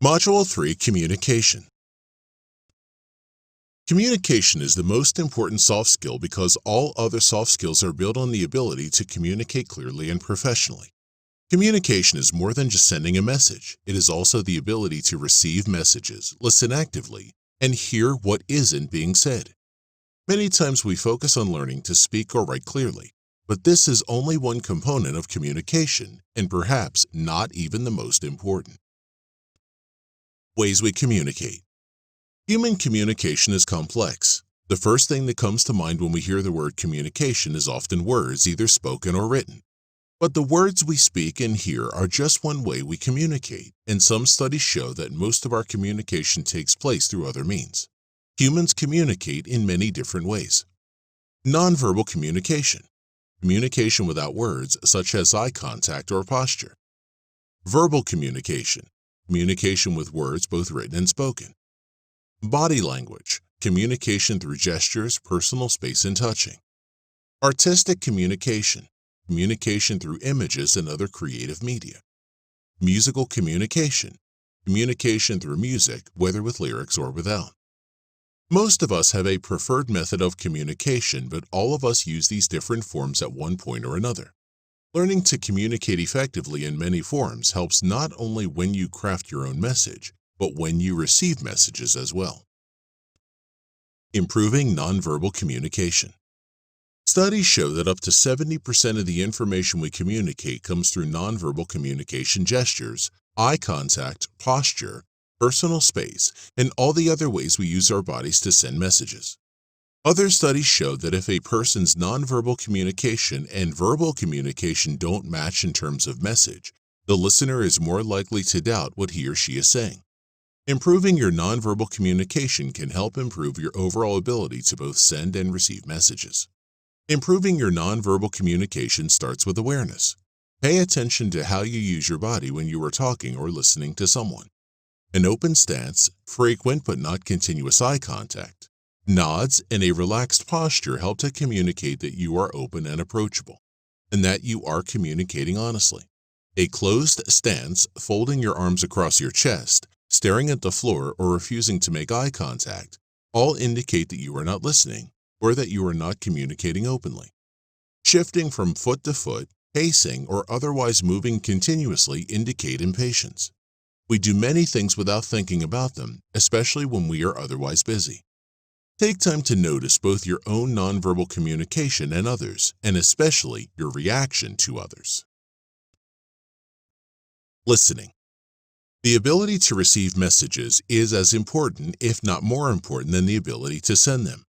Module 3, Communication. Communication is the most important soft skill because all other soft skills are built on the ability to communicate clearly and professionally. Communication is more than just sending a message. It is also the ability to receive messages, listen actively, and hear what isn't being said. Many times we focus on learning to speak or write clearly, but this is only one component of communication and perhaps not even the most important. Ways we communicate. Human communication is complex. The first thing that comes to mind when we hear the word communication is often words, either spoken or written. But the words we speak and hear are just one way we communicate, and some studies show that most of our communication takes place through other means. Humans communicate in many different ways. Nonverbal communication. Communication without words, such as eye contact or posture. Verbal communication. Communication with words, both written and spoken. Body language. Communication through gestures, personal space, and touching. Artistic communication. Communication through images and other creative media. Musical communication. Communication through music, whether with lyrics or without. Most of us have a preferred method of communication, but all of us use these different forms at one point or another. Learning to communicate effectively in many forms helps not only when you craft your own message, but when you receive messages as well. Improving nonverbal communication. Studies show that up to 70% of the information we communicate comes through nonverbal communication gestures, eye contact, posture, personal space, and all the other ways we use our bodies to send messages. Other studies show that if a person's nonverbal communication and verbal communication don't match in terms of message, the listener is more likely to doubt what he or she is saying. Improving your nonverbal communication can help improve your overall ability to both send and receive messages. Improving your nonverbal communication starts with awareness. Pay attention to how you use your body when you are talking or listening to someone. An open stance, frequent but not continuous eye contact, nods, and a relaxed posture help to communicate that you are open and approachable, and that you are communicating honestly. A closed stance, folding your arms across your chest, staring at the floor, or refusing to make eye contact, all indicate that you are not listening or that you are not communicating openly. Shifting from foot to foot, pacing, or otherwise moving continuously indicate impatience. We do many things without thinking about them, especially when we are otherwise busy. Take time to notice both your own nonverbal communication and others, and especially your reaction to others. Listening. The ability to receive messages is as important, if not more important, than the ability to send them.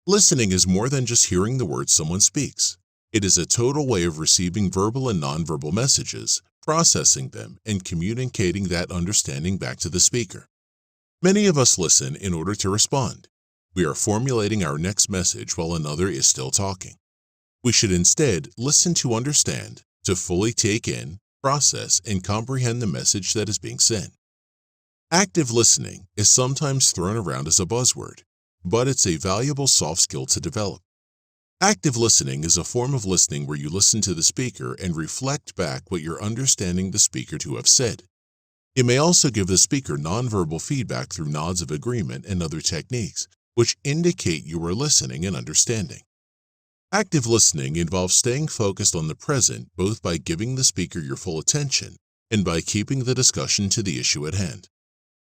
Listening is more than just hearing the words someone speaks. It is a total way of receiving verbal and nonverbal messages, processing them, and communicating that understanding back to the speaker. Many of us listen in order to respond. We are formulating our next message while another is still talking. We should instead listen to understand, to fully take in, process, and comprehend the message that is being sent. Active listening is sometimes thrown around as a buzzword, but it's a valuable soft skill to develop. Active listening is a form of listening where you listen to the speaker and reflect back what you're understanding the speaker to have said. You may also give the speaker nonverbal feedback through nods of agreement and other techniques, which indicate you are listening and understanding. Active listening involves staying focused on the present, both by giving the speaker your full attention and by keeping the discussion to the issue at hand.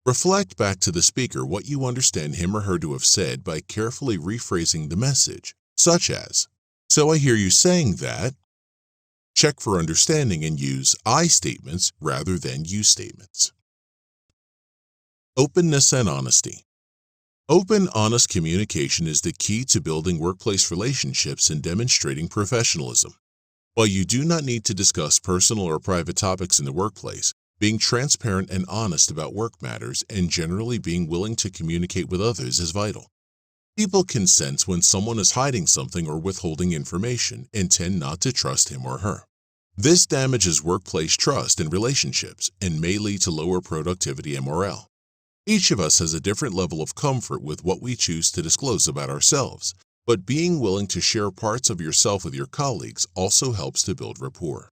Reflect back to the speaker what you understand him or her to have said by carefully rephrasing the message, such as, "So I hear you saying that." Check for understanding and use I statements rather than you statements. Openness and honesty. Open, honest communication is the key to building workplace relationships and demonstrating professionalism. While you do not need to discuss personal or private topics in the workplace, being transparent and honest about work matters and generally being willing to communicate with others is vital. People can sense when someone is hiding something or withholding information and tend not to trust him or her. This damages workplace trust and relationships and may lead to lower productivity and morale. Each of us has a different level of comfort with what we choose to disclose about ourselves, but being willing to share parts of yourself with your colleagues also helps to build rapport.